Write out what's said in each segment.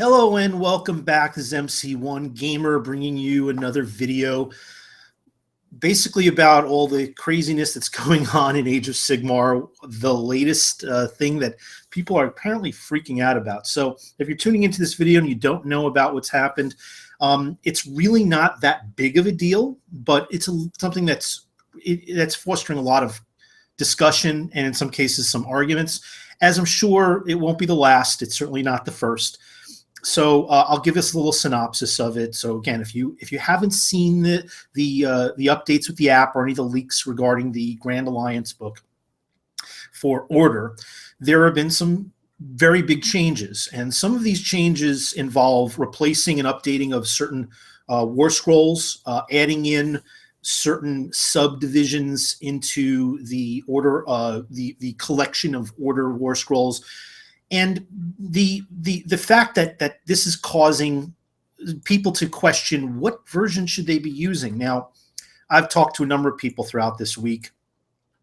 Hello and welcome back. This is MC1 Gamer bringing you another video basically about all the craziness that's going on in Age of Sigmar, the latest thing that people are apparently freaking out about. So if you're tuning into this video and you don't know about what's happened, it's really not that big of a deal, but it's something that's fostering a lot of discussion and in some cases some arguments. As I'm sure it won't be the last, it's certainly not the first. So I'll give us a little synopsis of it. So again, if you haven't seen the updates with the app or any of the leaks regarding the Grand Alliance book for Order, there have been some very big changes, and some of these changes involve replacing and updating of certain war scrolls, adding in certain subdivisions into the Order, the collection of Order war scrolls. And the fact that this is causing people to question what version should they be using. Now, I've talked to a number of people throughout this week,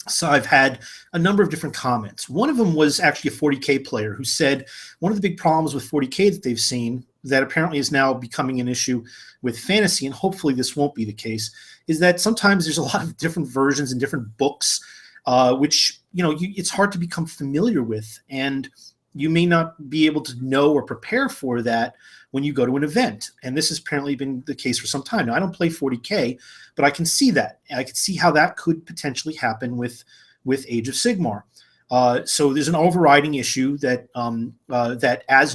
so I've had a number of different comments. One of them was actually a 40K player who said one of the big problems with 40K that they've seen, that apparently is now becoming an issue with fantasy, and hopefully this won't be the case, is that sometimes there's a lot of different versions and different books, which it's hard to become familiar with, and you may not be able to know or prepare for that when you go to an event. And this has apparently been the case for some time. Now, I don't play 40K, but I can see that. I can see how that could potentially happen with Age of Sigmar. So there's an overriding issue that that as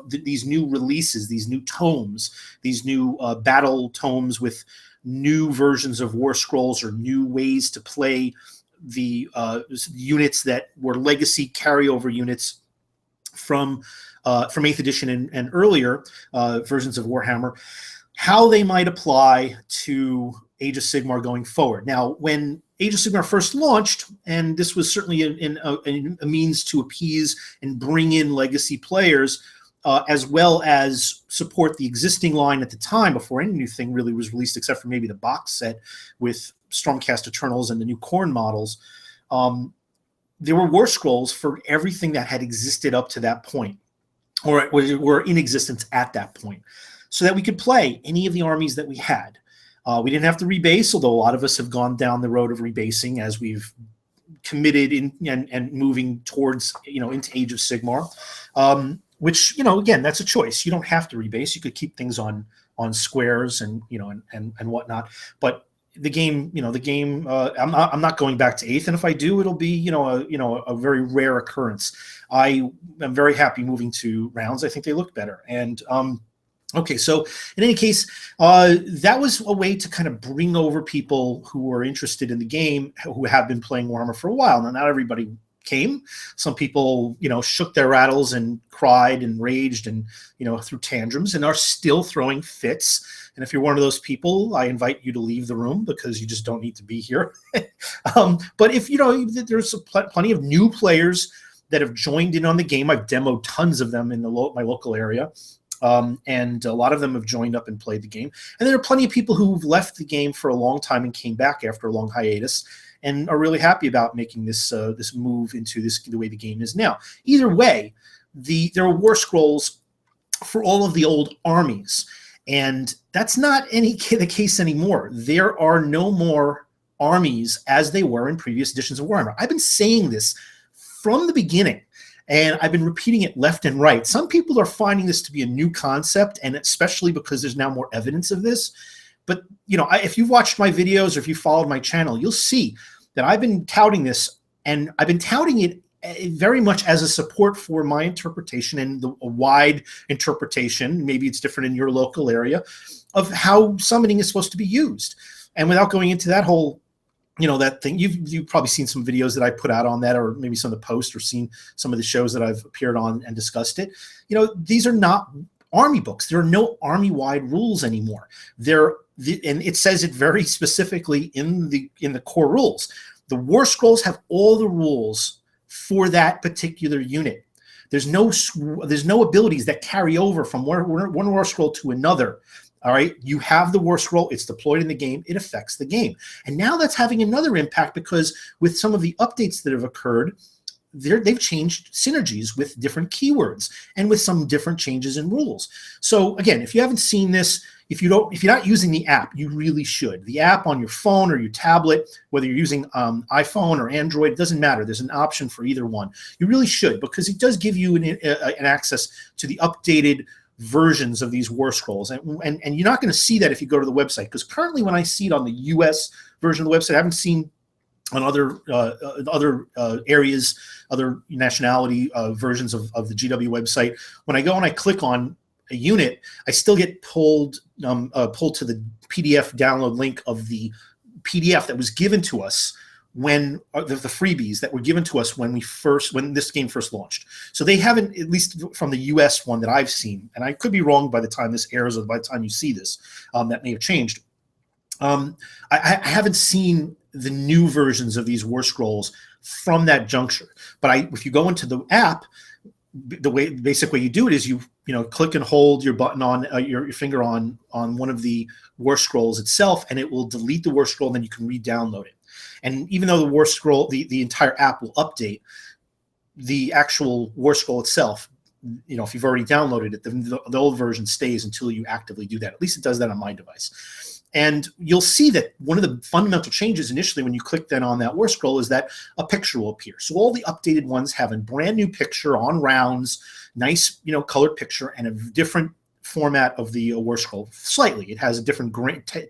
these new releases, these new tomes, these new battle tomes with new versions of war scrolls or new ways to play the units that were legacy carryover units from 8th edition and earlier versions of Warhammer, how they might apply to Age of Sigmar going forward. Now, when Age of Sigmar first launched, and this was certainly a means to appease and bring in legacy players, as well as support the existing line at the time before any new thing really was released, except for maybe the box set with Stormcast Eternals and the new Khorne models, there were war scrolls for everything that had existed up to that point, or were in existence at that point, so that we could play any of the armies that we had. We didn't have to rebase, although a lot of us have gone down the road of rebasing as we've committed and moving towards into Age of Sigmar, which again, that's a choice. You don't have to rebase. You could keep things on squares and and whatnot, but the game, I'm not going back to 8th, and if I do, it'll be a very rare occurrence. I am very happy moving to rounds. I think they look better. And okay, so in any case, that was a way to kind of bring over people who were interested in the game, who have been playing Warhammer for a while. Now, not everybody came. Some people shook their rattles and cried and raged and threw tantrums and are still throwing fits. And if you're one of those people, I invite you to leave the room because you just don't need to be here. But if there's plenty of new players that have joined in on the game. I've demoed tons of them in my local area, and a lot of them have joined up and played the game. And there are plenty of people who've left the game for a long time and came back after a long hiatus and are really happy about making this this move into the way the game is now. Either way, there are war scrolls for all of the old armies. And that's not the case anymore. There are no more armies as they were in previous editions of Warhammer. I've been saying this from the beginning, and I've been repeating it left and right. Some people are finding this to be a new concept, and especially because there's now more evidence of this. But if you've watched my videos or if you followed my channel, you'll see that I've been touting this, and I've been touting it very much as a support for my interpretation and a wide interpretation, maybe it's different in your local area, of how summoning is supposed to be used. And without going into that whole, that thing, you've probably seen some videos that I put out on that, or maybe some of the posts, or seen some of the shows that I've appeared on and discussed it. These are not army books. There are no army-wide rules anymore. And it says it very specifically in the core rules. The war scrolls have all the rules for that particular unit. There's no abilities that carry over from one war scroll to another. All right, you have the war scroll, it's deployed in the game, it affects the game. And now that's having another impact because with some of the updates that have occurred, they've changed synergies with different keywords and with some different changes in rules. So again, if you haven't seen this, if you're not using the app, you really should. The app on your phone or your tablet, whether you're using iPhone or Android, it doesn't matter. There's an option for either one. You really should, because it does give you an access to the updated versions of these war scrolls, and you're not going to see that if you go to the website, because currently when I see it on the US version of the website, I haven't seen on other areas, other nationality versions of the GW website. When I go and I click on a unit, I still get pulled to the PDF download link of the PDF that was given to us when the freebies that were given to us when this game first launched. So they haven't, at least from the US one that I've seen, and I could be wrong by the time this airs or by the time you see this, that may have changed. I haven't seen the new versions of these war scrolls from that juncture. But if you go into the app, the basic way you do it is you click and hold your button on your finger on one of the war scrolls itself, and it will delete the war scroll, and then you can re-download it. And even though the war scroll, the entire app will update, the actual war scroll itself, if you've already downloaded it, the old version stays until you actively do that. At least it does that on my device. And you'll see that one of the fundamental changes initially when you click then on that war scroll is that a picture will appear. So all the updated ones have a brand new picture on rounds, nice, colored picture, and a different format of the war scroll. Slightly, it has a different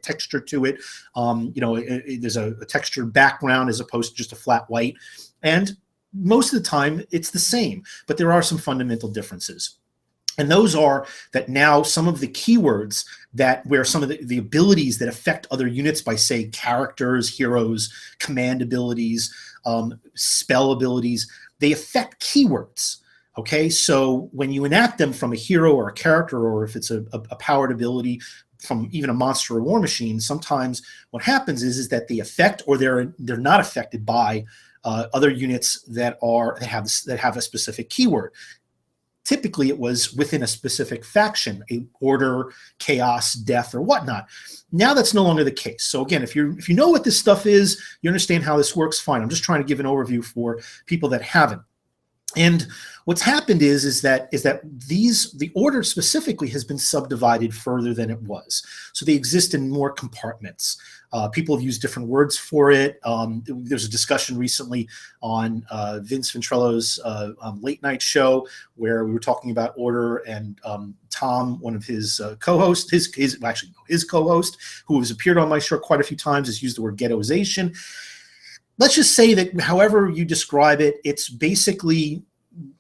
texture to it. There's a textured background as opposed to just a flat white. And most of the time, it's the same, but there are some fundamental differences. And those are that now some of the keywords where some of the abilities that affect other units by, say, characters, heroes, command abilities, spell abilities, they affect keywords. Okay, so when you enact them from a hero or a character, or if it's a powered ability from even a monster or war machine, sometimes what happens is that they affect, or they're not affected by other units that have a specific keyword. Typically, it was within a specific faction, a order, chaos, death, or whatnot. Now that's no longer the case. So again, if you know what this stuff is, you understand how this works, fine. I'm just trying to give an overview for people that haven't. And what's happened is that the order specifically has been subdivided further than it was. So they exist in more compartments. People have used different words for it. There's a discussion recently on Vince Ventrello's late night show where we were talking about order, and Tom, one of his co-hosts, his co-host, who has appeared on my show quite a few times, has used the word ghettoization. Let's just say that however you describe it, it's basically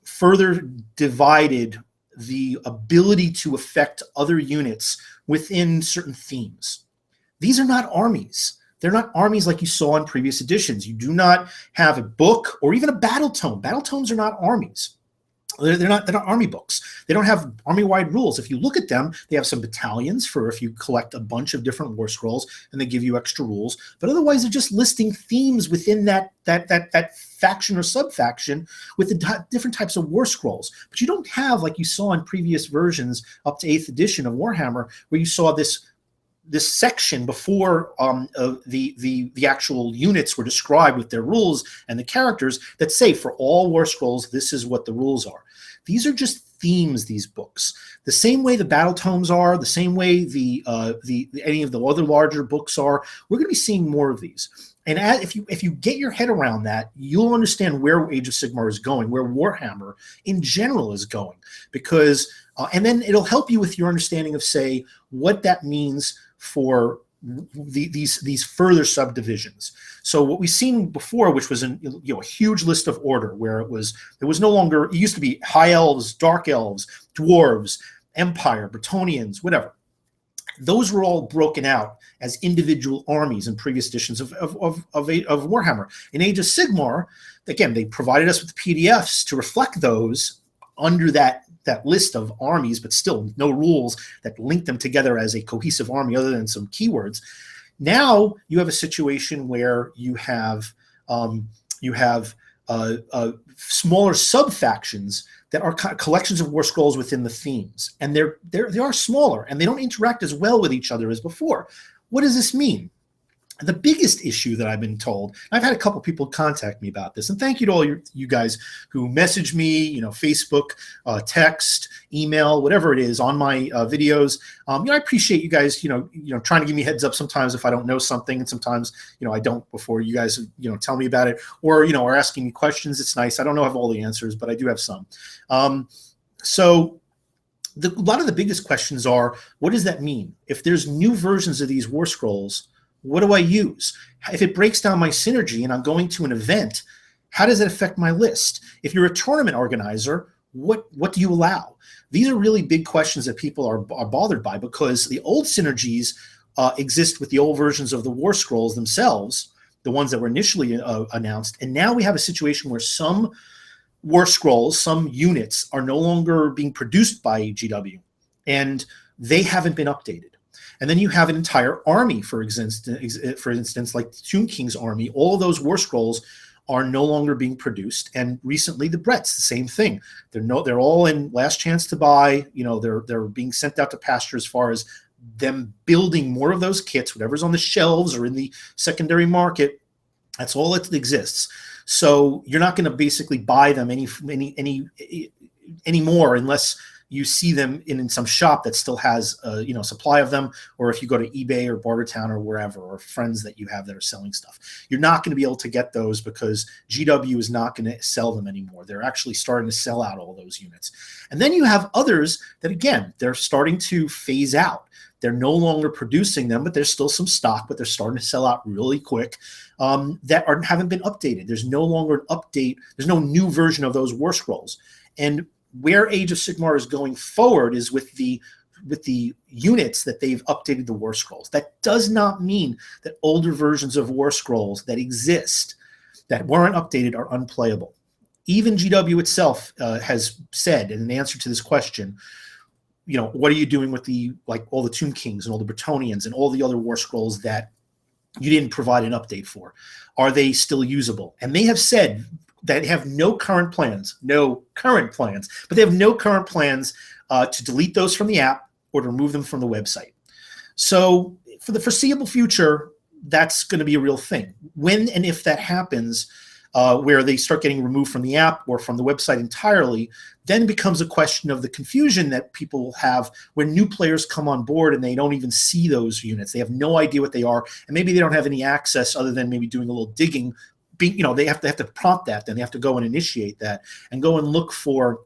further divided the ability to affect other units within certain themes. These are not armies. They're not armies like you saw in previous editions. You do not have a book or even a battle tome. Battle tomes are not armies. They're not army books. They don't have army-wide rules. If you look at them, they have some battalions for if you collect a bunch of different war scrolls, and they give you extra rules. But otherwise, they're just listing themes within that faction or sub-faction with the different types of war scrolls. But you don't have, like you saw in previous versions up to 8th edition of Warhammer, where you saw this section before the actual units were described with their rules and the characters that say for all war scrolls, this is what the rules are. These are just themes, these books. The same way the battle tomes are, the same way any of the other larger books are. We're going to be seeing more of these. And if you get your head around that, you'll understand where Age of Sigmar is going, where Warhammer in general is going, because and then it'll help you with your understanding of, say, what that means for these further subdivisions. So what we've seen before, which was a huge list of order, where there was no longer, it used to be high elves, dark elves, dwarves, empire, Bretonnians, whatever. Those were all broken out as individual armies in previous editions of Warhammer. In Age of Sigmar, again, they provided us with PDFs to reflect those under that list of armies, but still no rules that link them together as a cohesive army other than some keywords. Now you have a situation where you have smaller sub-factions that are collections of war scrolls within the themes, and they are smaller, and they don't interact as well with each other as before. What does this mean? The biggest issue that I've been told, I've had a couple people contact me about this, and thank you to all you guys who message me, Facebook, text, email, whatever it is on my videos. I appreciate you guys, trying to give me heads up sometimes if I don't know something, and sometimes, I don't before you guys, tell me about it, or, are asking me questions. It's nice. I don't have all the answers, but I do have some. So a lot of the biggest questions are, what does that mean? If there's new versions of these War Scrolls, what do I use? If it breaks down my synergy and I'm going to an event, how does it affect my list? If you're a tournament organizer, what do you allow? These are really big questions that people are bothered by, because the old synergies exist with the old versions of the War Scrolls themselves, the ones that were initially announced. And now we have a situation where some War Scrolls, some units are no longer being produced by GW, and they haven't been updated. And then you have an entire army, for instance, like Tomb King's army. All of those War Scrolls are no longer being produced. And recently, the Bretts, the same thing. They're all in last chance to buy. They're being sent out to pasture as far as them building more of those kits, whatever's on the shelves or in the secondary market. That's all that exists. So you're not going to basically buy them anymore unless you see them in some shop that still has a supply of them, or if you go to eBay or Bartertown or wherever, or friends that you have that are selling stuff. You're not going to be able to get those because GW is not going to sell them anymore. They're actually starting to sell out all those units. And then you have others that, again, they're starting to phase out. They're no longer producing them, but there's still some stock, but they're starting to sell out really quick, that haven't been updated. There's no longer an update. There's no new version of those War Scrolls. And where Age of Sigmar is going forward is with the units that they've updated the War Scrolls. That does not mean that older versions of War Scrolls that exist that weren't updated are unplayable. Even GW itself has said in an answer to this question, what are you doing with all the Tomb Kings and all the Bretonnians and all the other War Scrolls that you didn't provide an update for? Are they still usable? And they have said that have no current plans, but they have no current plans to delete those from the app or to remove them from the website. So for the foreseeable future, that's going to be a real thing. When and if that happens, where they start getting removed from the app or from the website entirely, then it becomes a question of the confusion that people will have when new players come on board and they don't even see those units. They have no idea what they are, and maybe they don't have any access other than maybe doing a little digging. They have to prompt that, then they have to go and initiate that and go and look for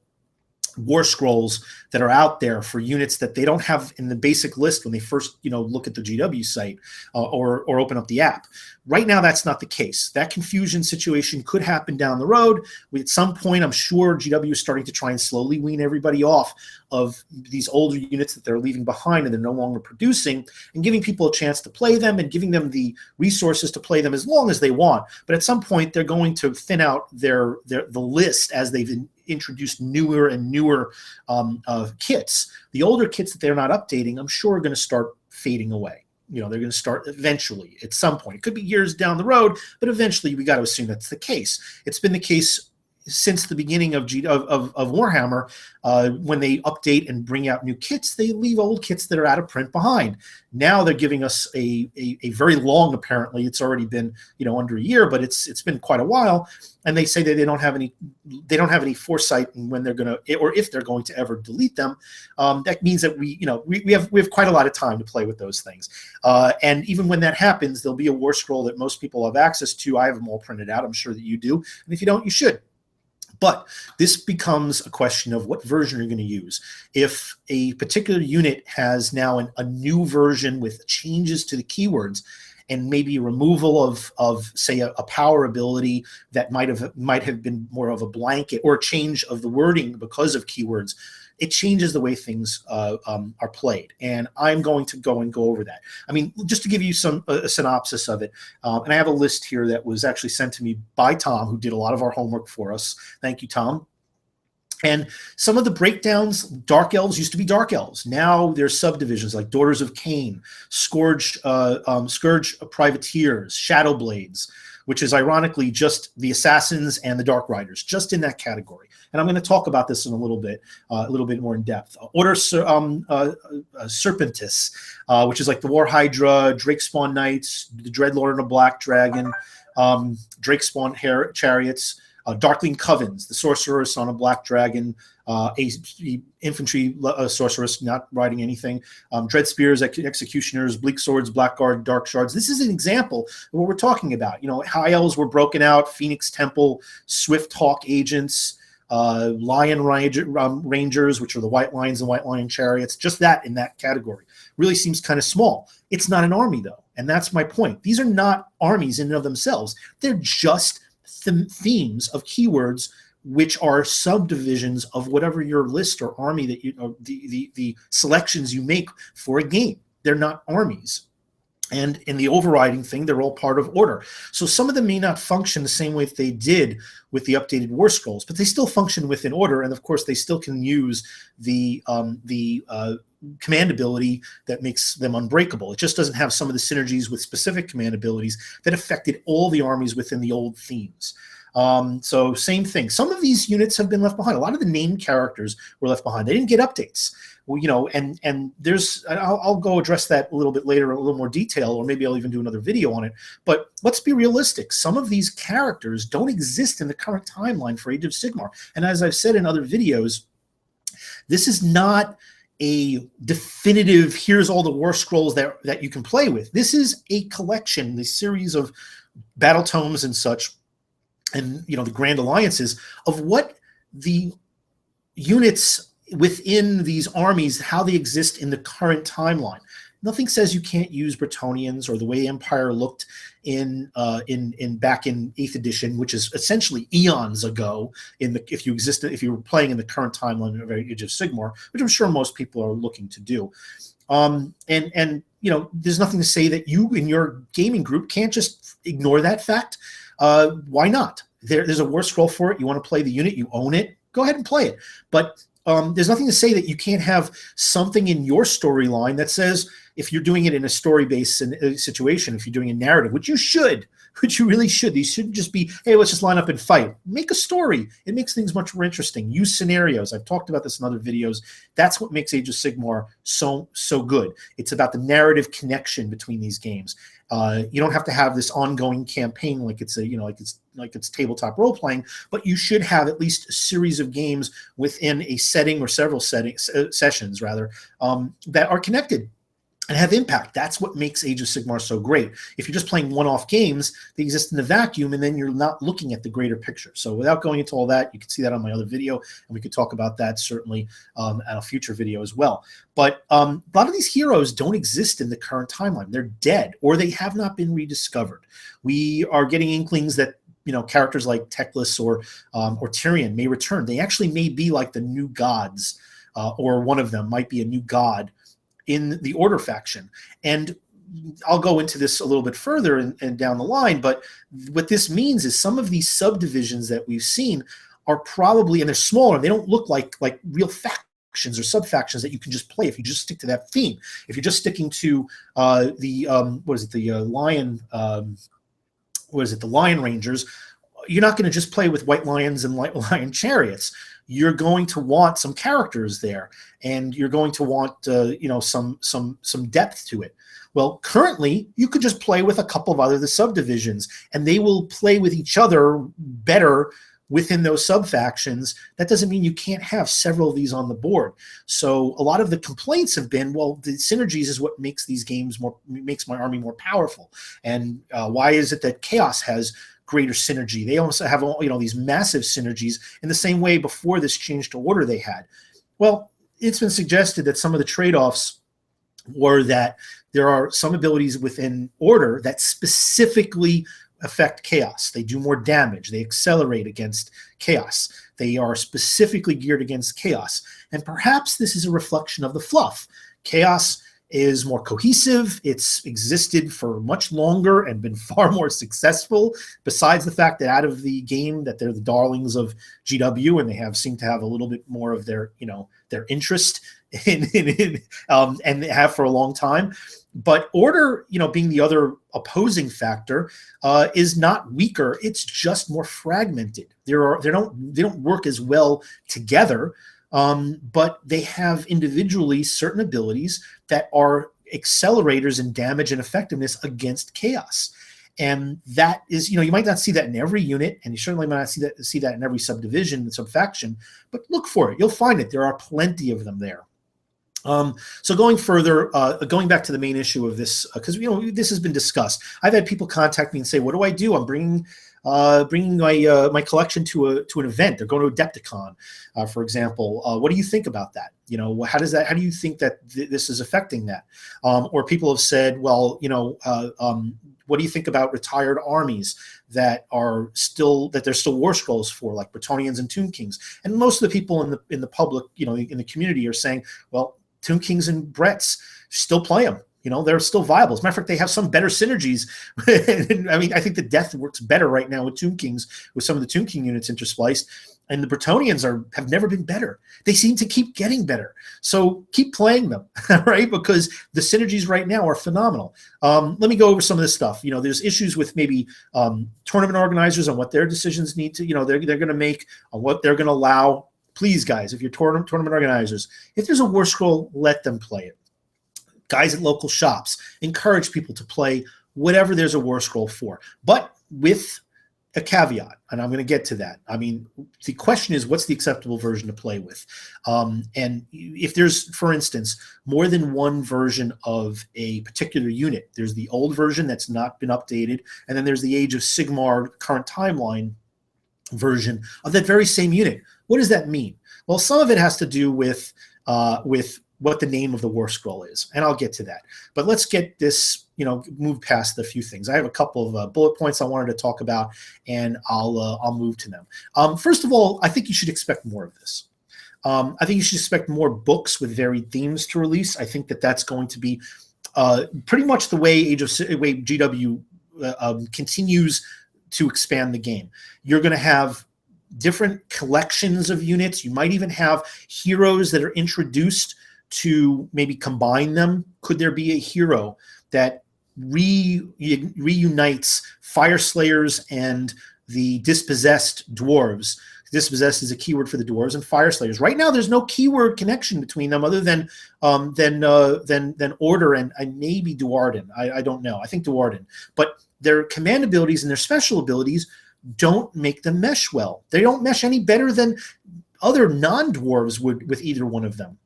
War Scrolls that are out there for units that they don't have in the basic list when they first look at the GW site or open up the app. Right now, that's not the case. That confusion situation could happen down the road. At some point, I'm sure GW is starting to try and slowly wean everybody off of these older units that they're leaving behind and they're no longer producing, and giving people a chance to play them and giving them the resources to play them as long as they want. But at some point, they're going to thin out the list as they've introduced newer and newer kits. The older kits that they're not updating, I'm sure, are going to start fading away. They're going to start eventually at some point. It could be years down the road, but eventually we got to assume that's the case. It's been the case since the beginning of Warhammer. When they update and bring out new kits, they leave old kits that are out of print behind. Now they're giving us a very long, apparently it's already been under a year, but it's been quite a while, and they say that they don't have any foresight in when they're going to, or if they're going to ever delete them. That means that we have quite a lot of time to play with those things, and even when that happens, there'll be a War Scroll that most people have access to. I have them all printed out. I'm sure that you do, and if you don't, you should. But this becomes a question of what version you're going to use. If a particular unit has now a new version with changes to the keywords and maybe removal of say a power ability that might have been more of a blanket, or a change of the wording because of keywords, it changes the way things are played. And I'm going to go over that. I mean, just to give you a synopsis of it, and I have a list here that was actually sent to me by Tom, who did a lot of our homework for us. Thank you, Tom. And some of the breakdowns, Dark Elves used to be Dark Elves. Now there's subdivisions like Daughters of Cain, Scourge Privateers, Shadow Blades, which is ironically just the assassins and the dark riders, just in that category. And I'm going to talk about this in a little bit more in depth. Order Serpentis, which is like the War Hydra, Drakespawn Knights, the Dreadlord and a Black Dragon, Drakespawn Chariots, Darkling Covens, the Sorceress on a Black Dragon, infantry sorceress not riding anything, Dread Spears, Executioners, Bleak Swords, Blackguard, Dark Shards. This is an example of what we're talking about. You know, High Elves were broken out, Phoenix Temple, Swift Hawk Agents, Lion Rangers, which are the White Lions and White Lion Chariots. Just that in that category really seems kind of small. It's not an army though, and that's my point. These are not armies in and of themselves. They're just themes of keywords, which are subdivisions of whatever your list or army that you the selections you make for a game. They're not armies. And in the overriding thing, they're all part of order. So some of them may not function the same way that they did with the updated War Scrolls, but they still function within order. And of course, they still can use the command ability that makes them unbreakable. It just doesn't have some of the synergies with specific command abilities that affected all the armies within the old themes. So same thing. Some of these units have been left behind. A lot of the named characters were left behind. They didn't get updates. Well, you know, and there's, I'll go address that a little bit later in a little more detail, or maybe I'll even do another video on it. But let's be realistic. Some of these characters don't exist in the current timeline for Age of Sigmar. And as I've said in other videos, this is not a definitive, here's all the War Scrolls that you can play with. This is a collection, the series of battle tomes and such, and you know, the Grand Alliances of what the units within these armies, how they exist in the current timeline. Nothing says you can't use Bretonnians or the way Empire looked in back in 8th edition, which is essentially eons ago. If you were playing in the current timeline of Age of Sigmar, which I'm sure most people are looking to do, and you know, there's nothing to say that you in your gaming group can't just ignore that fact. Why not? There's a War Scroll for it. You want to play the unit, you own it, go ahead and play it. But there's nothing to say that you can't have something in your storyline that says, if you're doing it in a story-based situation, if you're doing a narrative, which you really should. These shouldn't just be, hey, let's just line up and fight. Make a story. It makes things much more interesting. Use scenarios. I've talked about this in other videos. That's what makes Age of Sigmar so good. It's about the narrative connection between these games. You don't have to have this ongoing campaign like it's tabletop role playing, but you should have at least a series of games within a setting or several sessions rather that are connected and have impact. That's what makes Age of Sigmar so great. If you're just playing one-off games, they exist in a vacuum, and then you're not looking at the greater picture. So without going into all that, you can see that on my other video, and we could talk about that certainly at a future video as well. But a lot of these heroes don't exist in the current timeline. They're dead, or they have not been rediscovered. We are getting inklings that, you know, characters like Teclis or Tyrion may return. They actually may be like the new gods, or one of them might be a new god in the Order faction. And I'll go into this a little bit further and down the line, but what this means is some of these subdivisions that we've seen are probably, and they're smaller, they don't look like real factions or sub-factions that you can just play if you just stick to that theme. If you're just sticking to the Lion Rangers, you're not going to just play with White Lions and White Lion Chariots. You're going to want some characters there, and you're going to want you know, some depth to it. Well, currently you could just play with a couple of the subdivisions, and they will play with each other better within those sub-factions. That doesn't mean you can't have several of these on the board. So a lot of the complaints have been, well, the synergies is what makes these games makes my army more powerful. And why is it that Chaos has greater synergy? They also have, you know, these massive synergies in the same way before this change to Order they had. Well, it's been suggested that some of the trade-offs were that there are some abilities within Order that specifically affect Chaos. They do more damage. They accelerate against Chaos. They are specifically geared against Chaos. And perhaps this is a reflection of the fluff. Chaos is more cohesive. It's existed for much longer and been far more successful, besides the fact that out of the game that they're the darlings of GW, and they seem to have a little bit more of their, their interest and they have for a long time. But Order, being the other opposing factor, is not weaker. It's just more fragmented. They don't work as well together, but they have individually certain abilities that are accelerators in damage and effectiveness against chaos. And that is, you might not see that in every unit, and you certainly might not see that in every subdivision and subfaction, but look for it. You'll find it. There are plenty of them there. So going further, going back to the main issue of this, because this has been discussed. I've had people contact me and say, "What do I do? I'm bringing my collection to an event. They're going to Adepticon, for example. What do you think about that? How do you think that this is affecting that?" Or people have said, "Well, what do you think about retired armies that they're still war scrolls for, like Bretonnians and Tomb Kings?" And most of the people in the public, in the community, are saying, "Well, Tomb Kings and Bretts, still play them. They're still viable. As a matter of fact, they have some better synergies." I mean, I think the Death works better right now with Tomb Kings, with some of the Tomb King units interspliced. And the Bretonnians have never been better. They seem to keep getting better. So keep playing them, right? Because the synergies right now are phenomenal. Let me go over some of this stuff. There's issues with maybe tournament organizers on what their decisions need to, they're going to make, on what they're going to allow. Please, guys, if you're tournament organizers, if there's a war scroll, let them play it. Guys at local shops, encourage people to play whatever there's a war scroll for, but with a caveat, and I'm going to get to that. I mean, the question is, what's the acceptable version to play with? And if there's, for instance, more than one version of a particular unit, there's the old version that's not been updated, and then there's the Age of Sigmar current timeline version of that very same unit. What does that mean? Well, some of it has to do with what the name of the war scroll is, and I'll get to that. But let's get this, move past a few things. I have a couple of bullet points I wanted to talk about, and I'll move to them. First of all, I think you should expect more of this. I think you should expect more books with varied themes to release. I think that's going to be pretty much the way GW continues to expand the game. You're going to have different collections of units. You might even have heroes that are introduced to maybe combine them. Could there be a hero that reunites Fire Slayers and the dispossessed dwarves? Dispossessed is a keyword for the dwarves, and Fire Slayers. Right now, there's no keyword connection between them other than Order and maybe Duardin. I don't know. I think Duardin. But their command abilities and their special abilities don't make them mesh well. They don't mesh any better than other non-dwarves would with either one of them.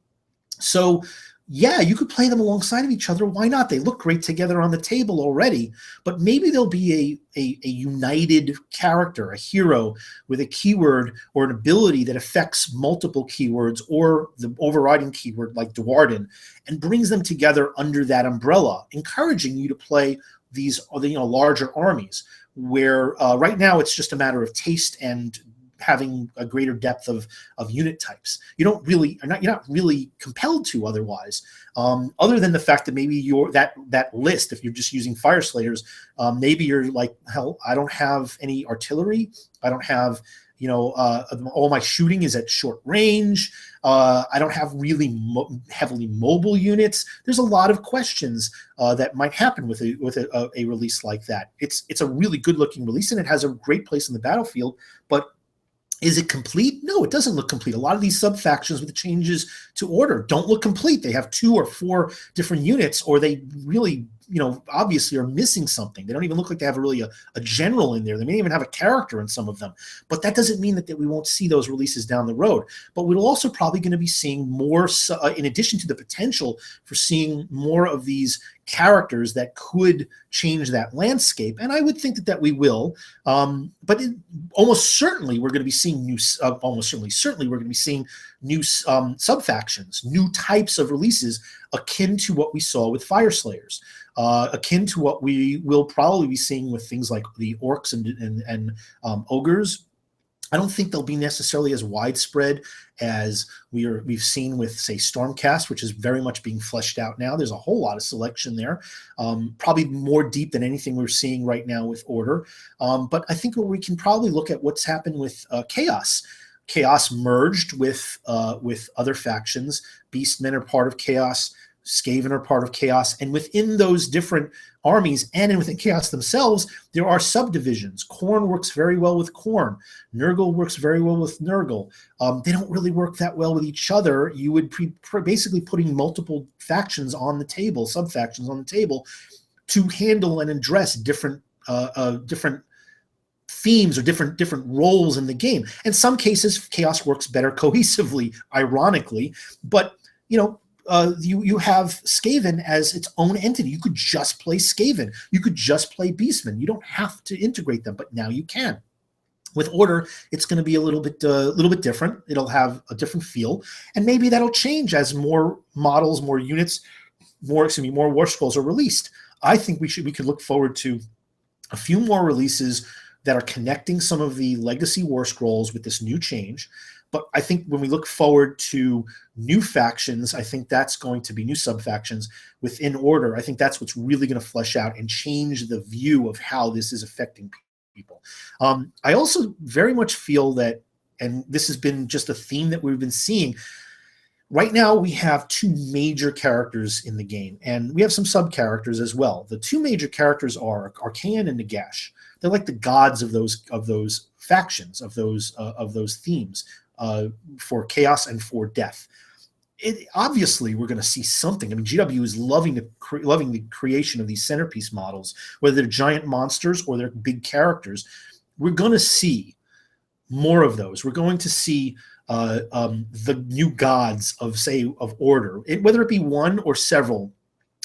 So, yeah, you could play them alongside of each other. Why not? They look great together on the table already. But maybe there'll be a united character, a hero with a keyword or an ability that affects multiple keywords or the overriding keyword like Duardin, and brings them together under that umbrella, encouraging you to play these larger armies, where right now it's just a matter of taste and having a greater depth of unit types. You're not really compelled to otherwise, other than the fact that maybe that list, if you're just using Fire Slayers, maybe you're like, hell, I don't have any artillery. I don't have, all my shooting is at short range. I don't have really heavily mobile units. There's a lot of questions that might happen with a release like that. It's a really good looking release, and it has a great place in the battlefield, but is it complete? No, it doesn't look complete. A lot of these sub-factions with the changes to Order don't look complete. They have 2 or 4 different units, or they really, obviously are missing something. They don't even look like they have really a general in there. They may even have a character in some of them. But that doesn't mean that we won't see those releases down the road. But we're also probably going to be seeing more, in addition to the potential for seeing more of these characters that could change that landscape, and I would think that we will. But almost certainly we're going to be seeing new. Certainly we're going to be seeing new sub-factions, new types of releases akin to what we saw with Fire Slayers, akin to what we will probably be seeing with things like the orcs and ogres. I don't think they'll be necessarily as widespread as we've seen with, say, Stormcast, which is very much being fleshed out now. There's a whole lot of selection there, probably more deep than anything we're seeing right now with Order. But I think we can probably look at what's happened with Chaos. Chaos merged with other factions. Beastmen are part of Chaos. Skaven are part of Chaos, and within those different armies and within Chaos themselves, there are subdivisions. Khorne works very well with Khorne. Nurgle works very well with Nurgle. They don't really work that well with each other. You would basically putting multiple factions on the table, sub-factions on the table, to handle and address different themes or different roles in the game. In some cases, Chaos works better cohesively, ironically, but you have Skaven as its own entity. You could just play Skaven. You could just play Beastmen. You don't have to integrate them, but now you can. With Order, it's going to be a little bit different. It'll have a different feel, and maybe that'll change as more models, more units, more War Scrolls are released. I think we could look forward to a few more releases that are connecting some of the legacy War Scrolls with this new change. But I think when we look forward to new factions, I think that's going to be new sub-factions within Order. I think that's what's really going to flesh out and change the view of how this is affecting people. I also very much feel that, and this has been just a theme that we've been seeing, right now we have two major characters in the game, and we have some sub-characters as well. The two major characters are Archaon and Nagash. They're like the gods of those factions, of those themes. For Chaos and for Death. Obviously, we're going to see something. I mean, GW is loving the creation of these centerpiece models, whether they're giant monsters or they're big characters. We're going to see more of those. We're going to see the new gods of Order, whether it be one or several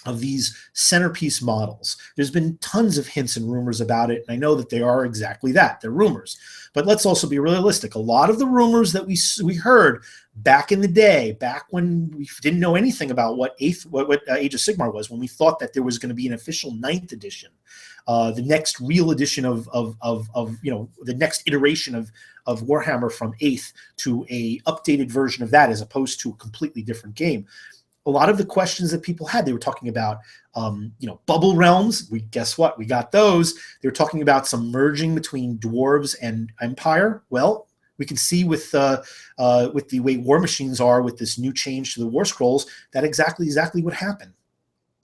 of these centerpiece models. There's been tons of hints and rumors about it, and I know that they are exactly that. They're rumors. But let's also be realistic. A lot of the rumors that we heard back in the day, back when we didn't know anything about what Age of Sigmar was, when we thought that there was going to be an official 9th edition, the next real edition of the next iteration of Warhammer from 8th to a updated version of that, as opposed to a completely different game. A lot of the questions that people had, they were talking about, bubble realms. Guess what? We got those. They were talking about some merging between dwarves and Empire. Well, we can see with the way war machines are with this new change to the War Scrolls, that exactly what happened.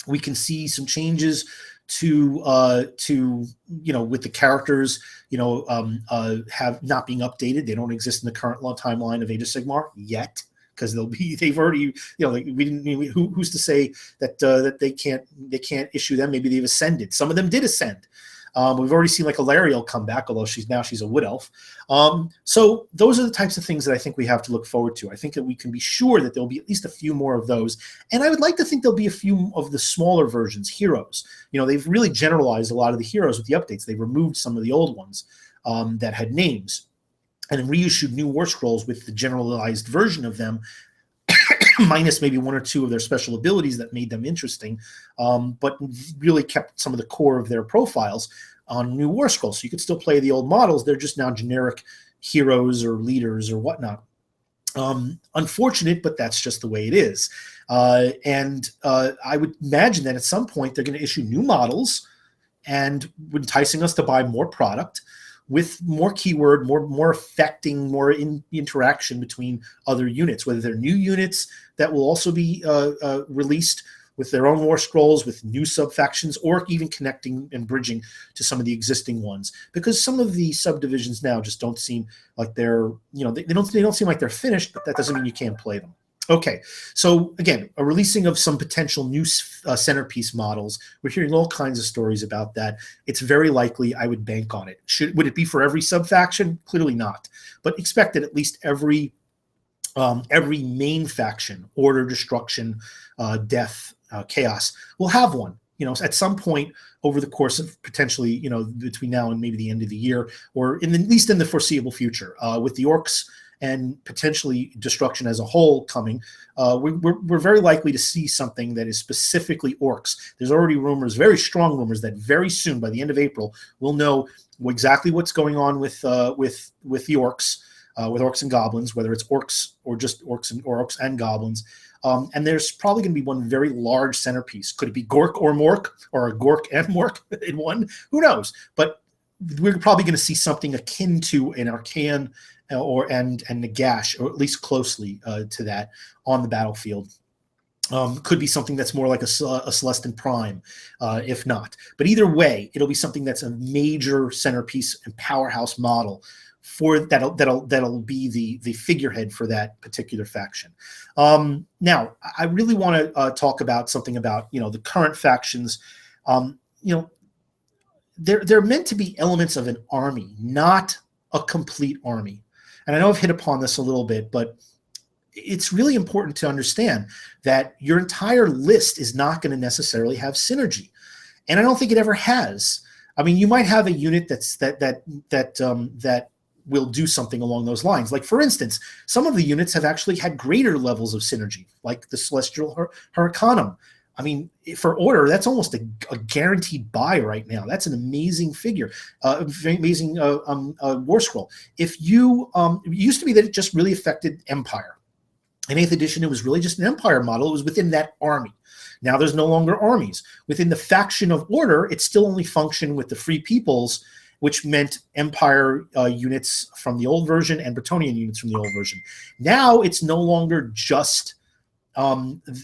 We can see some changes to with the characters, have not being updated. They don't exist in the current timeline of Age of Sigmar yet, because they've already, who's to say that they can't issue them? Maybe they've ascended. Some of them did ascend. We've already seen like Alariel come back, although she's a wood elf. So those are the types of things that I think we have to look forward to. I think that we can be sure that there'll be at least a few more of those. And I would like to think there'll be a few of the smaller versions, heroes. They've really generalized a lot of the heroes with the updates. They've removed some of the old ones that had names, and then reissued new War Scrolls with the generalized version of them, minus maybe one or two of their special abilities that made them interesting, but really kept some of the core of their profiles on new War Scrolls. So you could still play the old models. They're just now generic heroes or leaders or whatnot. Unfortunate, but that's just the way it is. And I would imagine that at some point they're going to issue new models and enticing us to buy more product, with more keyword, more affecting, more interaction between other units, whether they're new units that will also be released with their own War Scrolls, with new sub-factions, or even connecting and bridging to some of the existing ones. Because some of the subdivisions now just don't seem like they're, they don't seem like they're finished, but that doesn't mean you can't play them. Okay, so again, a releasing of some potential new centerpiece models. We're hearing all kinds of stories about that. It's very likely. I would bank on it. Would it be for every sub-faction? Clearly not. But expect that at least every main faction, Order, Destruction, Death, Chaos, will have one. At some point over the course of potentially, between now and maybe the end of the year, or at least in the foreseeable future. With the Orcs and potentially destruction as a whole coming, we're very likely to see something that is specifically orcs. There's already rumors, very strong rumors, that very soon, by the end of April, we'll know exactly what's going on with the orcs, with orcs and goblins, whether it's orcs or just orcs and goblins. And there's probably going to be one very large centerpiece. Could it be Gork or Mork, or a Gork and Mork in one? Who knows? But we're probably going to see something akin to an Arcan and Nagash, or at least closely to that, on the battlefield. Could be something that's more like a Celestin Prime, if not. But either way, it'll be something that's a major centerpiece and powerhouse model for that'll be the figurehead for that particular faction. Now, I really want to talk about something about the current factions. They're meant to be elements of an army, not a complete army. And I know I've hit upon this a little bit, but it's really important to understand that your entire list is not going to necessarily have synergy, and I don't think it ever has. I mean, you might have a unit that will do something along those lines. Like, for instance, some of the units have actually had greater levels of synergy, like the Celestial Hurricanum. I mean, for Order, that's almost a guaranteed buy right now. That's an amazing figure, amazing war scroll. If you, it used to be that it just really affected Empire. In 8th edition, it was really just an Empire model. It was within that army. Now there's no longer armies. Within the faction of Order, it still only functioned with the Free Peoples, which meant Empire units from the old version and Bretonnian units from the old version. Now it's no longer just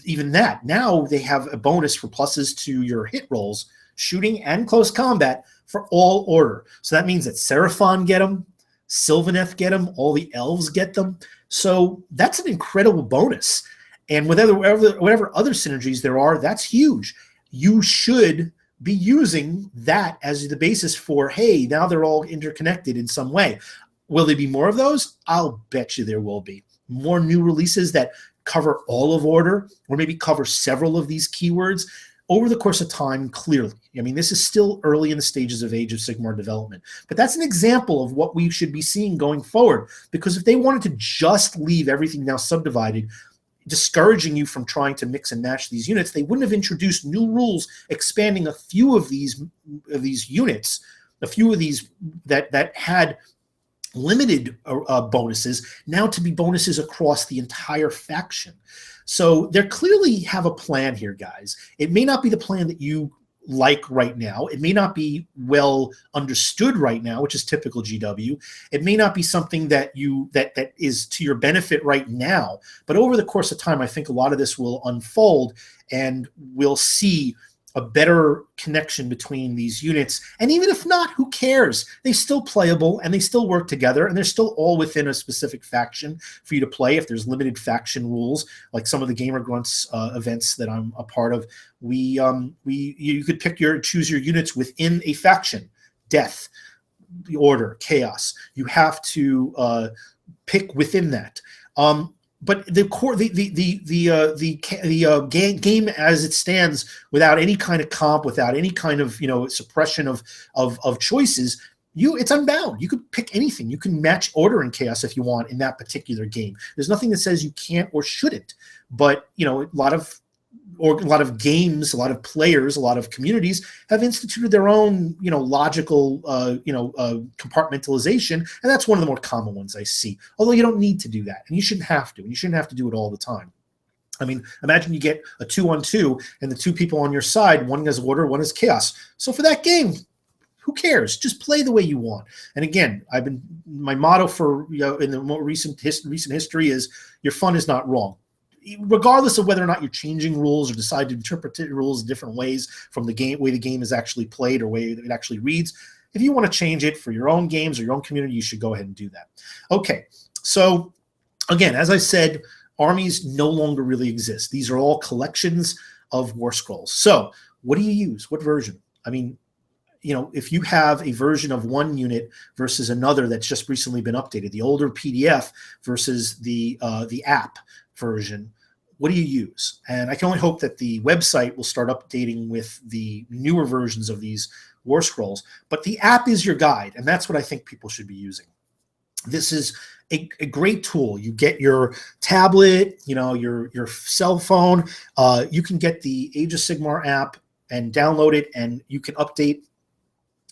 even that. Now they have a bonus for pluses to your hit rolls, shooting and close combat for all Order. So that means that Seraphon get them, Sylvaneth get them, all the elves get them. So that's an incredible bonus. And with whatever other synergies there are, that's huge. You should be using that as the basis for, hey, now they're all interconnected in some way. Will there be more of those? I'll bet you there will be. More new releases that cover all of Order, or maybe cover several of these keywords over the course of time, clearly. I mean, this is still early in the stages of Age of Sigmar development, but that's an example of what we should be seeing going forward, because if they wanted to just leave everything now subdivided, discouraging you from trying to mix and match these units, they wouldn't have introduced new rules expanding a few of these units, a few of these that had limited bonuses, now to be bonuses across the entire faction. So they clearly have a plan here, guys. It may not be the plan that you like right now. It may not be well understood right now, which is typical GW. It may not be something that is to your benefit right now. But over the course of time, I think a lot of this will unfold, and we'll see a better connection between these units. And even if not, who cares? They're still playable, and they still work together, and they're still all within a specific faction for you to play. If there's limited faction rules, like some of the Gamer Grunts events that I'm a part of, you could choose your units within a faction. Death, the Order, Chaos. You have to pick within that. But the core, the game as it stands, without any kind of comp, without any kind of suppression of choices, it's unbound. You could pick anything. You can match Order and Chaos if you want in that particular game. There's nothing that says you can't or shouldn't. But a lot of games, a lot of players, a lot of communities have instituted their own, logical, compartmentalization, and that's one of the more common ones I see. Although you don't need to do that, and you shouldn't have to, and you shouldn't have to do it all the time. I mean, imagine you get a 2-on-2, and the two people on your side, one is Order, one is Chaos. So for that game, who cares? Just play the way you want. And again, my motto for in the more recent history is your fun is not wrong. Regardless of whether or not you're changing rules or decide to interpret rules in different ways from the way the game is actually played or way it actually reads, if you want to change it for your own games or your own community, you should go ahead and do that. Okay, so again, as I said, armies no longer really exist. These are all collections of war scrolls. So what do you use? What version? I mean, if you have a version of one unit versus another that's just recently been updated, the older PDF versus the app version, what do you use? And I can only hope that the website will start updating with the newer versions of these war scrolls, but the app is your guide, and that's what I think people should be using. This is a great tool. You get your tablet, your cell phone. You can get the Age of Sigmar app and download it, and you can update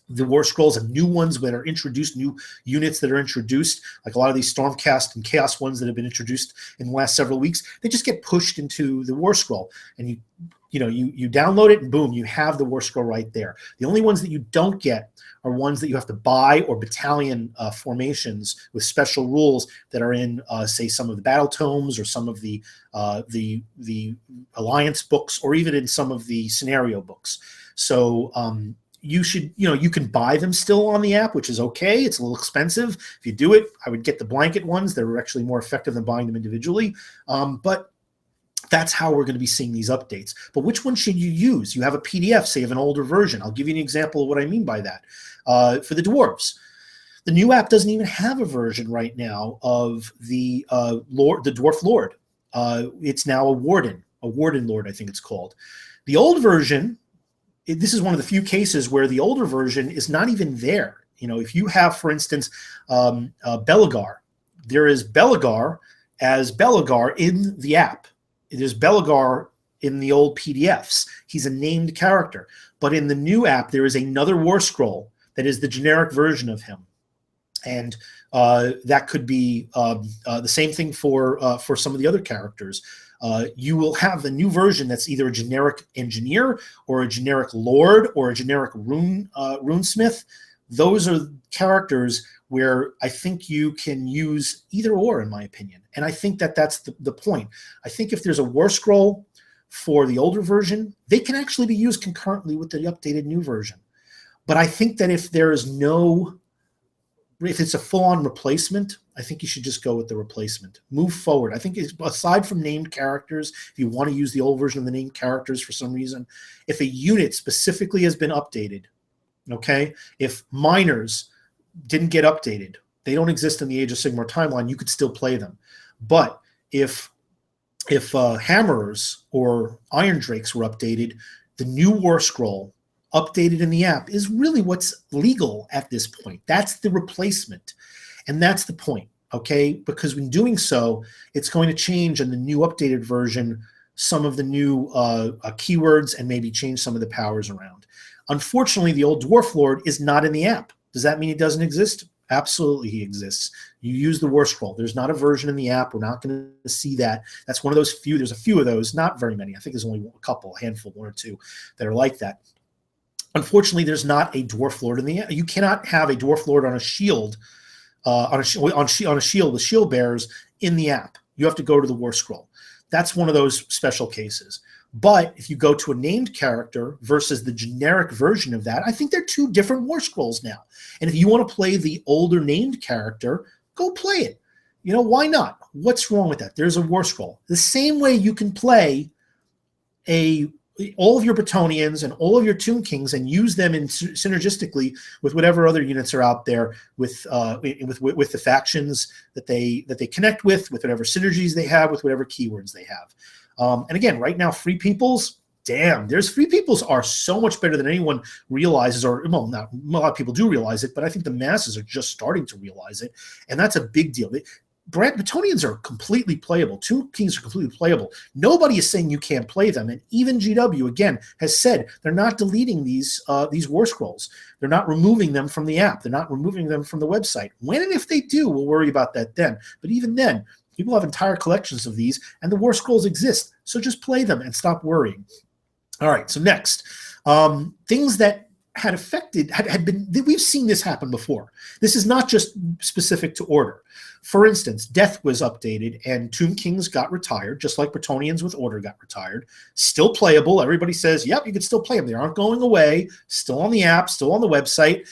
the War Scrolls and new ones that are introduced, new units that are introduced, like a lot of these Stormcast and Chaos ones that have been introduced in the last several weeks. They just get pushed into the War Scroll, and you download it, and boom, you have the War Scroll right there. The only ones that you don't get are ones that you have to buy, or battalion formations with special rules that are in, say, some of the battle tomes, or some of the alliance books, or even in some of the scenario books. So you should, you can buy them still on the app, which is okay. It's a little expensive. If you do it, I would get the blanket ones. They're actually more effective than buying them individually. But that's how we're going to be seeing these updates. But which one should you use? You have a PDF, say, of an older version. I'll give you an example of what I mean by that. For the dwarves, the new app doesn't even have a version right now of the Dwarf Lord. It's now a Warden Lord, I think it's called. The old version, this is one of the few cases where the older version is not even there. If you have, for instance, Belagar, there is Belagar as Belagar in the app. There's Belagar in the old PDFs. He's a named character. But in the new app, there is another War Scroll that is the generic version of him. And that could be the same thing for some of the other characters. You will have the new version that's either a generic engineer, or a generic lord, or a generic runesmith. Those are characters where I think you can use either or, in my opinion. And I think that that's the point. I think if there's a War Scroll for the older version, they can actually be used concurrently with the updated new version. But I think that if it's a full-on replacement, I think you should just go with the replacement. Move forward. I think aside from named characters, if you want to use the old version of the named characters for some reason, if a unit specifically has been updated, okay, if miners didn't get updated, they don't exist in the Age of Sigmar timeline, you could still play them. But if hammerers or iron drakes were updated, the new War Scroll updated in the app is really what's legal at this point. That's the replacement. And that's the point, okay? Because when doing so, it's going to change in the new updated version some of the new keywords, and maybe change some of the powers around. Unfortunately, the old Dwarf Lord is not in the app. Does that mean he doesn't exist? Absolutely, he exists. You use the War Scroll. There's not a version in the app. We're not going to see that. That's one of those few. There's a few of those, not very many. I think there's only a couple, a handful, one or two that are like that. Unfortunately, there's not a Dwarf Lord in the app. You cannot have a Dwarf Lord on a shield, on a shield with shield bearers in the app. You have to go to the War Scroll. That's one of those special cases. But if you go to a named character versus the generic version of that, I think they're two different War Scrolls now. And if you want to play the older named character, go play it. Why not? What's wrong with that? There's a War Scroll. The same way you can play all of your Bretonnians and all of your Tomb Kings and use them synergistically with whatever other units are out there, with the factions that they connect with whatever synergies they have, with whatever keywords they have. And again, right now, free peoples, free peoples are so much better than anyone realizes, or well, not a lot of people do realize it, but I think the masses are just starting to realize it, and that's a big deal. Bretonnians are completely playable. Tomb Kings are completely playable. Nobody is saying you can't play them, and even GW again has said they're not deleting these War Scrolls. They're not removing them from the app. They're not removing them from the website. When and if they do, we'll worry about that then. But even then, people have entire collections of these, and the War Scrolls exist. So just play them and stop worrying. All right. So next, things that had been, we've seen this happen before. This is not just specific to Order. For instance, Death was updated and Tomb Kings got retired, just like Bretonnians with Order got retired. Still playable. Everybody says, yep, you can still play them. They aren't going away. Still on the app, still on the website.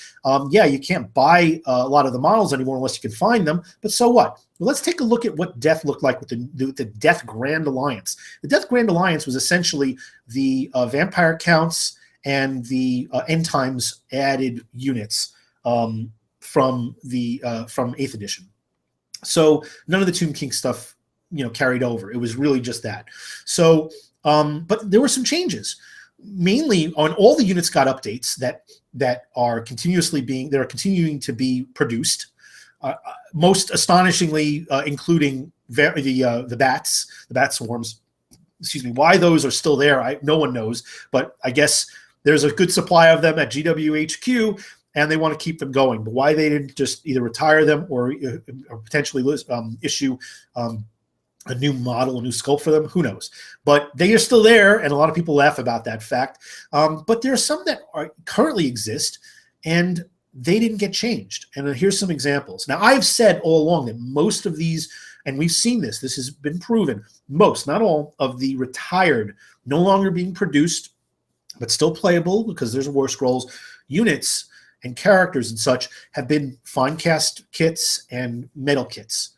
Yeah, you can't buy a lot of the models anymore unless you can find them, but so what? Well, let's take a look at what Death looked like with the Death Grand Alliance. The Death Grand Alliance was essentially the vampire counts and the end times added units from 8th edition. So none of the Tomb King stuff, carried over. It was really just that. So, but there were some changes. Mainly on all the units got updates that are continuing to be produced. most astonishingly, including the bat swarms. Excuse me. Why those are still there, no one knows. But I guess there's a good supply of them at GWHQ, and they want to keep them going. But why they didn't just either retire them or potentially issue a new model, a new sculpt for them, who knows? But they are still there, and a lot of people laugh about that fact. But there are some that currently exist, and they didn't get changed. And here's some examples. Now, I've said all along that most of these, and we've seen this has been proven, most, not all, of the retired, no longer being produced, but still playable because there's War Scrolls, units and characters and such have been fine cast kits and metal kits.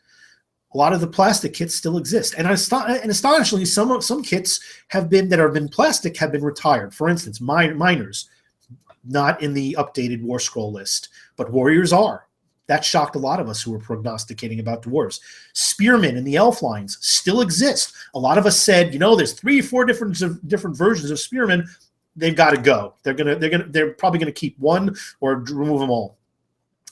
A lot of the plastic kits still exist. And astonishingly, some kits have been plastic have been retired. For instance, miners, not in the updated War Scroll list, but warriors are. That shocked a lot of us who were prognosticating about dwarves. Spearmen in the elf lines still exist. A lot of us said, there's 3 or 4 different versions of spearmen. They've got to go. They're probably gonna keep one or remove them all.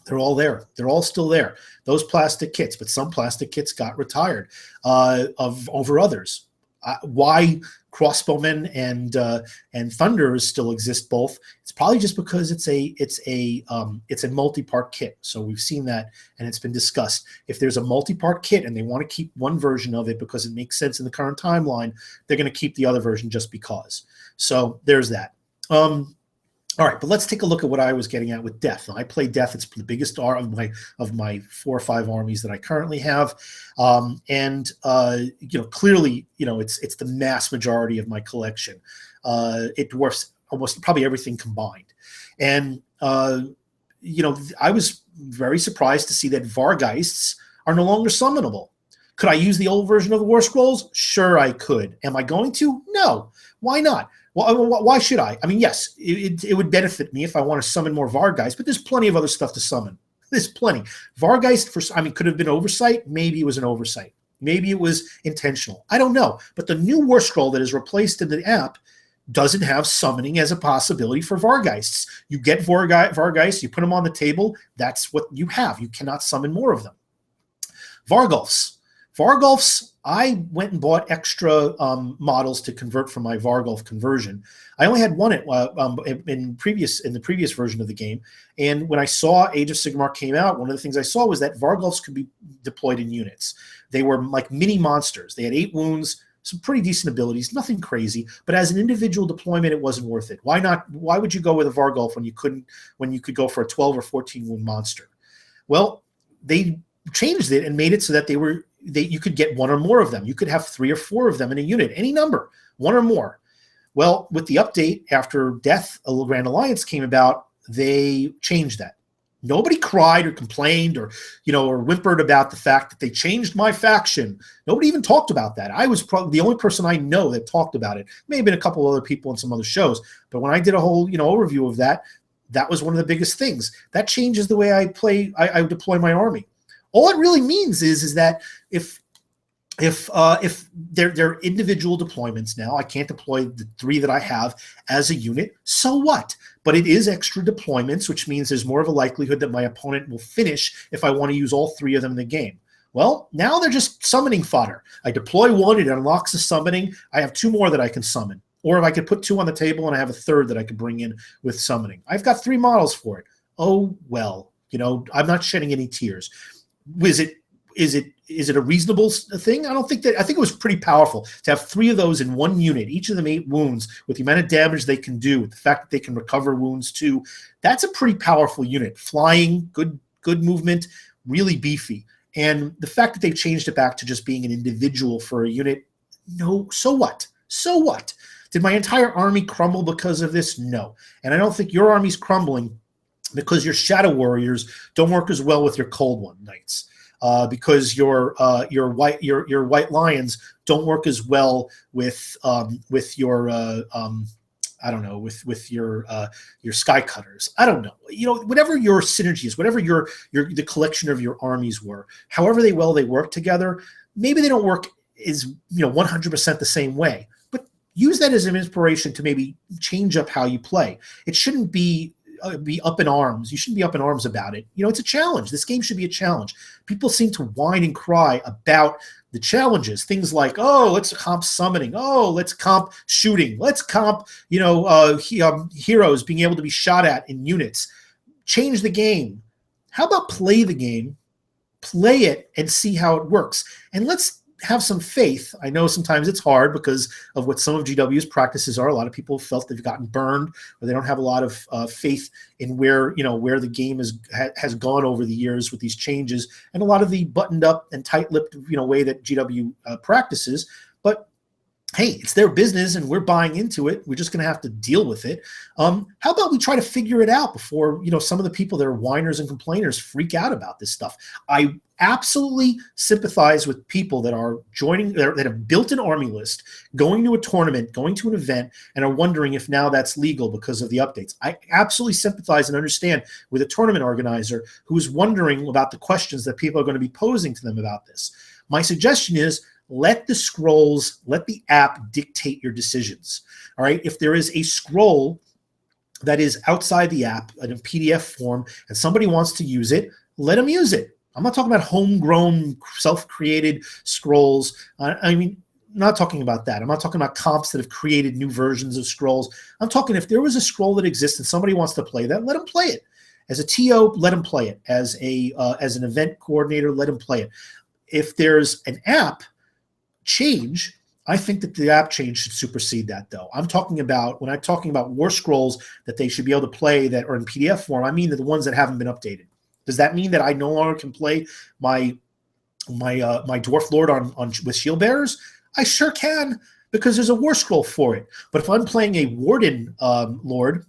They're all there. They're all still there. Those plastic kits, but some plastic kits got retired over others. Why crossbowmen and thunderers still exist both? It's probably just because it's a multi-part kit. So we've seen that, and it's been discussed. If there's a multi-part kit and they want to keep one version of it because it makes sense in the current timeline, they're going to keep the other version just because. So there's that. All right, but let's take a look at what I was getting at with Death. Now, I play Death. It's the biggest of my 4 or 5 armies that I currently have, clearly, it's the mass majority of my collection. It dwarfs almost probably everything combined, and I was very surprised to see that Vargeists are no longer summonable. Could I use the old version of the War Scrolls? Sure, I could. Am I going to? No. Why not? Well, why should I? I mean, yes, it would benefit me if I want to summon more Vargeist, but there's plenty of other stuff to summon. There's plenty. Vargeist, could have been oversight. Maybe it was an oversight. Maybe it was intentional. I don't know. But the new War Scroll that is replaced in the app doesn't have summoning as a possibility for Vargeists. You get Vargeists, you put them on the table, that's what you have. You cannot summon more of them. Vargulfs. Vargulfs, I went and bought extra models to convert from my Vargulf conversion. I only had one in the previous version of the game, and when I saw Age of Sigmar came out, one of the things I saw was that Vargulfs could be deployed in units. They were like mini monsters. They had 8 wounds, some pretty decent abilities, nothing crazy, but as an individual deployment, it wasn't worth it. Why not? Why would you go with a Vargulf when you could go for a 12 or 14 wound monster? Well, they changed it and made it so that you could get 1 or more of them. You could have 3 or 4 of them in a unit, any number, 1 or more. Well, with the update after Death, a Grand Alliance came about, they changed that. Nobody cried or complained or whimpered about the fact that they changed my faction. Nobody even talked about that. I was probably the only person I know that talked about it. May have been a couple other people in some other shows, but when I did a whole overview of that, that was one of the biggest things. That changes the way I play. I deploy my army. All it really means is that if they're individual deployments now, I can't deploy the 3 that I have as a unit. So what? But it is extra deployments, which means there's more of a likelihood that my opponent will finish if I want to use all 3 of them in the game. Well, now they're just summoning fodder. I deploy 1, it unlocks the summoning. I have 2 more that I can summon. Or if I could put 2 on the table and I have a 3rd that I could bring in with summoning. I've got 3 models for it. Oh, well, I'm not shedding any tears. Is it a reasonable thing? I think it was pretty powerful to have 3 of those in 1 unit, each of them 8 wounds, with the amount of damage they can do, with the fact that they can recover wounds too. That's a pretty powerful unit. Flying, good movement, really beefy. And the fact that they've changed it back to just being an individual for a unit, no, so what? So what? Did my entire army crumble because of this? No. And I don't think your army's crumbling because your Shadow Warriors don't work as well with your Cold One Knights. Because your White Lions don't work as well with your your Sky Cutters. I don't know. Whatever your synergy is, whatever the collection of your armies were, however they work together. Maybe they don't work is 100% the same way, but use that as an inspiration to maybe change up how you play. It shouldn't be be up in arms. You shouldn't be up in arms about it. You know, it's a challenge. This game should be a challenge. People seem to whine and cry about the challenges. Things like, oh, let's comp summoning. Oh, let's comp shooting. Let's comp, heroes being able to be shot at in units. Change the game. How about play the game, play it, and see how it works? And let's have some faith. I know sometimes it's hard because of what some of GW's practices are. A lot of people felt they've gotten burned, or they don't have a lot of faith in where the game has gone over the years with these changes, and a lot of the buttoned up and tight-lipped way that GW practices. But hey, it's their business and we're buying into it. We're just going to have to deal with it. How about we try to figure it out before, some of the people that are whiners and complainers freak out about this stuff? I absolutely sympathize with people that are joining, that have built an army list, going to a tournament, going to an event, and are wondering if now that's legal because of the updates. I absolutely sympathize and understand with a tournament organizer who is wondering about the questions that people are going to be posing to them about this. My suggestion is, let the scrolls, let the app dictate your decisions. All right. If there is a scroll that is outside the app in a PDF form and somebody wants to use it, let them use it. I'm not talking about homegrown, self-created scrolls. I'm not talking about that. I'm not talking about comps that have created new versions of scrolls. I'm talking if there was a scroll that exists and somebody wants to play that, let them play it. As a TO, let them play it. As an event coordinator, let them play it. If there's an app change, I think that the app change should supersede that, though. When I'm talking about war scrolls that they should be able to play that are in PDF form, I mean the ones that haven't been updated. Does that mean that I no longer can play my Dwarf Lord with shield bearers? I sure can, because there's a war scroll for it. But if I'm playing a Warden Lord,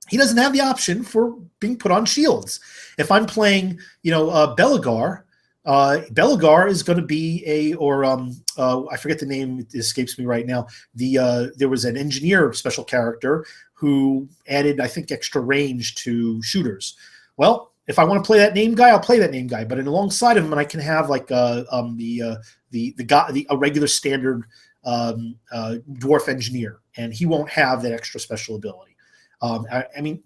he doesn't have the option for being put on shields. If I'm playing, Belagar, Belagar is going to be I forget the name, it escapes me right now. There was an engineer special character who added, I think, extra range to shooters. Well, if I want to play that name guy, I'll play that name guy. But alongside of him, I can have like a regular standard dwarf engineer, and he won't have that extra special ability.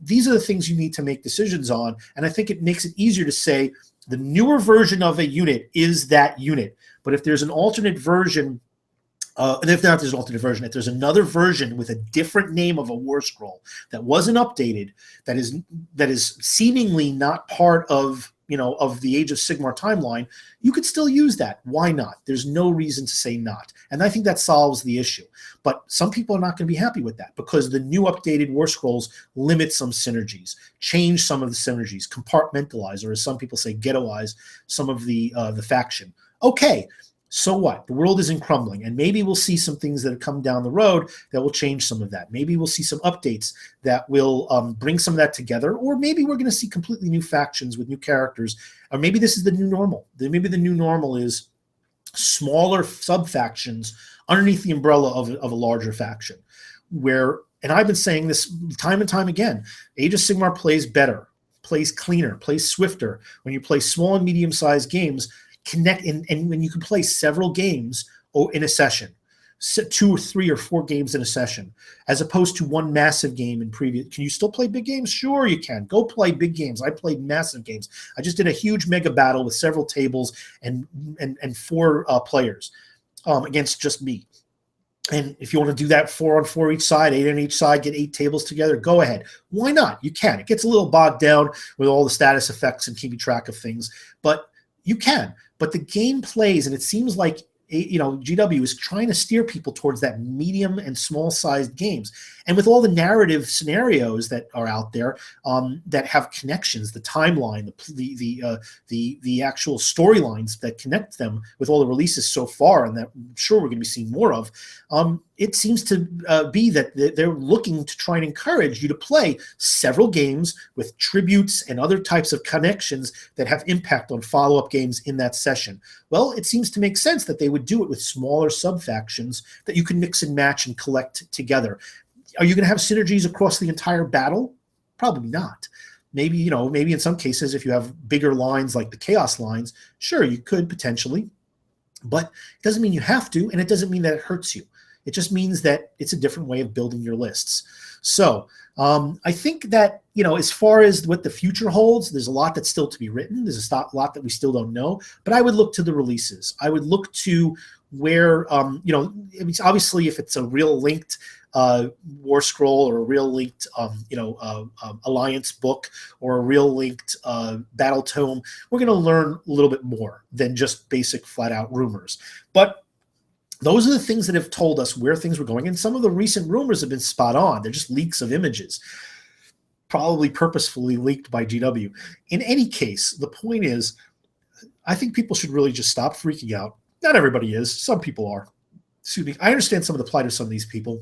These are the things you need to make decisions on, and I think it makes it easier to say the newer version of a unit is that unit. But if there's an alternate version, if there's another version with a different name of a war scroll that wasn't updated, that is seemingly not part of the Age of Sigmar timeline, you could still use that. Why not? There's no reason to say not. And I think that solves the issue. But some people are not going to be happy with that because the new updated war scrolls limit some synergies, change some of the synergies, compartmentalize, or as some people say, ghettoize some of the faction. Okay. So what? The world isn't crumbling, and maybe we'll see some things that have come down the road that will change some of that. Maybe we'll see some updates that will bring some of that together, or maybe we're going to see completely new factions with new characters, or maybe this is the new normal. Maybe the new normal is smaller sub-factions underneath the umbrella of a larger faction. And I've been saying this time and time again, Age of Sigmar plays better, plays cleaner, plays swifter when you play small and medium-sized games. And when you can play several games in a session, 2 or 3 or 4 games in a session, as opposed to one massive game in previous. Can you still play big games? Sure, you can. Go play big games. I played massive games. I just did a huge mega battle with several tables and 4 players against just me. And if you want to do that 4 on 4 each side, 8 on each side, get 8 tables together, go ahead. Why not? You can. It gets a little bogged down with all the status effects and keeping track of things, but you can. But the game plays, and it seems like GW is trying to steer people towards that medium and small-sized games. And with all the narrative scenarios that are out there that have connections, the timeline, the actual storylines that connect them with all the releases so far, and that I'm sure we're going to be seeing more of, it seems to be that they're looking to try and encourage you to play several games with tributes and other types of connections that have impact on follow-up games in that session. Well, it seems to make sense that they would do it with smaller sub-factions that you can mix and match and collect together. Are you going to have synergies across the entire battle? Probably not. Maybe in some cases, if you have bigger lines like the Chaos lines, sure, you could potentially. But it doesn't mean you have to, and it doesn't mean that it hurts you. It just means that it's a different way of building your lists. So I think that as far as what the future holds, there's a lot that's still to be written. There's a lot that we still don't know. But I would look to the releases. I would look to where, obviously, if it's a real linked war scroll or a real linked, alliance book or a real linked battle tome, we're going to learn a little bit more than just basic flat out rumors. But those are the things that have told us where things were going. And some of the recent rumors have been spot on. They're just leaks of images, probably purposefully leaked by GW. In any case, the point is, I think people should really just stop freaking out. Not everybody is. Some people are. Excuse me. I understand some of the plight of some of these people,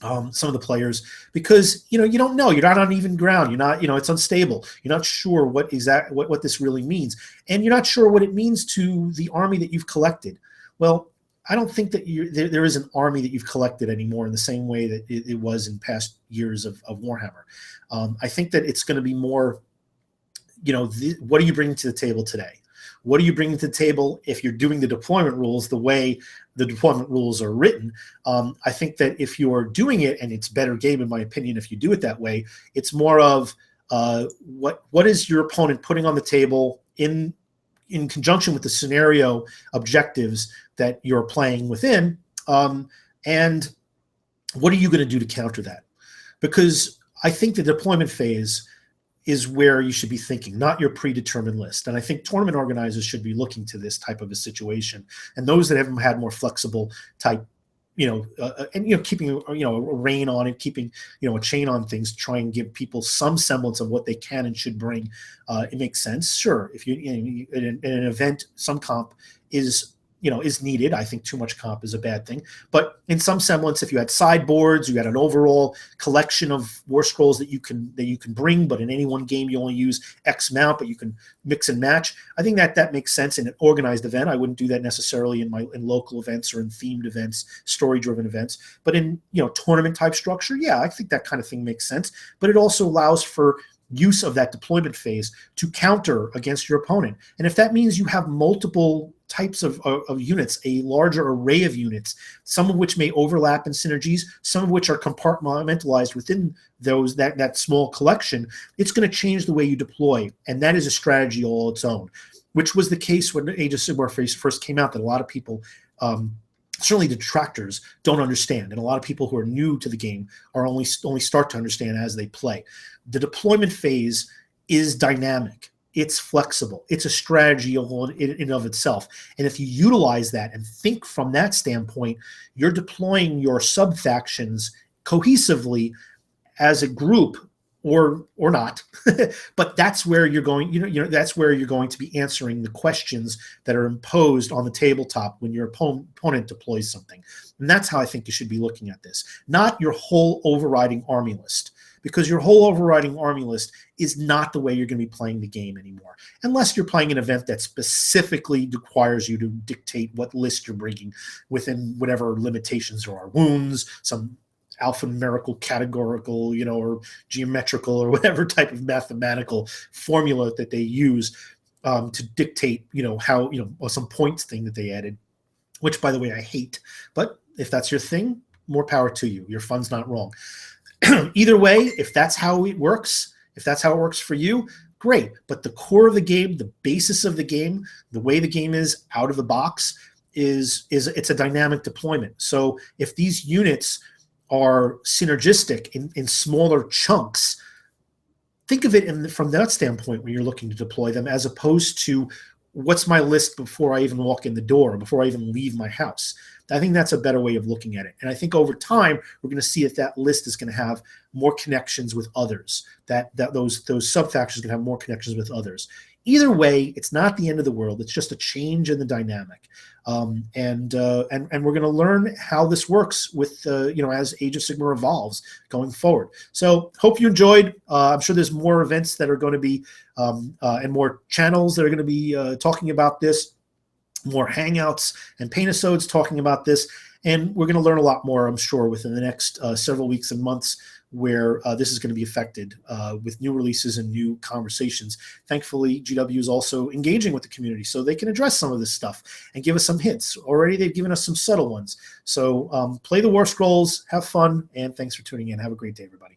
some of the players, because you don't know. You're not on even ground. You're not. It's unstable. You're not sure what this really means, and you're not sure what it means to the army that you've collected. Well, I don't think that there is an army that you've collected anymore in the same way that it was in past years of Warhammer. I think that it's going to be more, what are you bringing to the table today? What are you bringing to the table if you're doing the deployment rules the way the deployment rules are written? I think that if you're doing it, and it's better game, in my opinion, if you do it that way, it's more of what is your opponent putting on the table in conjunction with the scenario objectives that you're playing within, and what are you going to do to counter that? Because I think the deployment phase is where you should be thinking, not your predetermined list. And I think tournament organizers should be looking to this type of a situation. And those that have had more flexible type, keeping a rein on it, keeping a chain on things, try and give people some semblance of what they can and should bring. It makes sense. Sure, if in an event, some comp is needed. I think too much comp is a bad thing. But in some semblance, if you had sideboards, you had an overall collection of war scrolls that you can bring, but in any one game you only use X amount, but you can mix and match. I think that makes sense in an organized event. I wouldn't do that necessarily in local events or in themed events, story-driven events. But in tournament type structure, yeah, I think that kind of thing makes sense. But it also allows for use of that deployment phase to counter against your opponent. And if that means you have multiple types of units, a larger array of units, some of which may overlap in synergies, some of which are compartmentalized within that small collection, it's going to change the way you deploy. And that is a strategy all its own, which was the case when Age of Sigmar first came out, that a lot of people, certainly detractors, don't understand. And a lot of people who are new to the game are only start to understand as they play. The deployment phase is dynamic. It's flexible. It's a strategy in and of itself. And if you utilize that and think from that standpoint, you're deploying your sub-factions cohesively as a group, or not. But that's where you're going, that's where you're going to be answering the questions that are imposed on the tabletop when your opponent deploys something. And that's how I think you should be looking at this, not your whole overriding army list. Because your whole overriding army list is not the way you're going to be playing the game anymore. Unless you're playing an event that specifically requires you to dictate what list you're bringing within whatever limitations there are. Wounds, some alphanumerical, categorical, or geometrical, or whatever type of mathematical formula that they use to dictate, how, or some points thing that they added, which, by the way, I hate. But if that's your thing, more power to you. Your fun's not wrong. Either way, if that's how it works, for you, great. But the core of the game, the basis of the game, the way the game is out of the box is it's a dynamic deployment. So if these units are synergistic in smaller chunks, think of it from that standpoint when you're looking to deploy them, as opposed to what's my list before I even walk in the door, before I even leave my house. I think that's a better way of looking at it. And I think over time, we're going to see that list is going to have more connections with others, that those sub-factions are going to have more connections with others. Either way, it's not the end of the world. It's just a change in the dynamic. And we're going to learn how this works with, as Age of Sigmar evolves going forward. So hope you enjoyed. I'm sure there's more events that are going to be, and more channels that are going to be talking about this, more hangouts and paint-a-sodes talking about this. And we're going to learn a lot more, I'm sure, within the next several weeks and months, where this is going to be affected with new releases and new conversations. Thankfully, GW is also engaging with the community so they can address some of this stuff and give us some hints. Already, they've given us some subtle ones. So play the War Scrolls, have fun, and thanks for tuning in. Have a great day, everybody.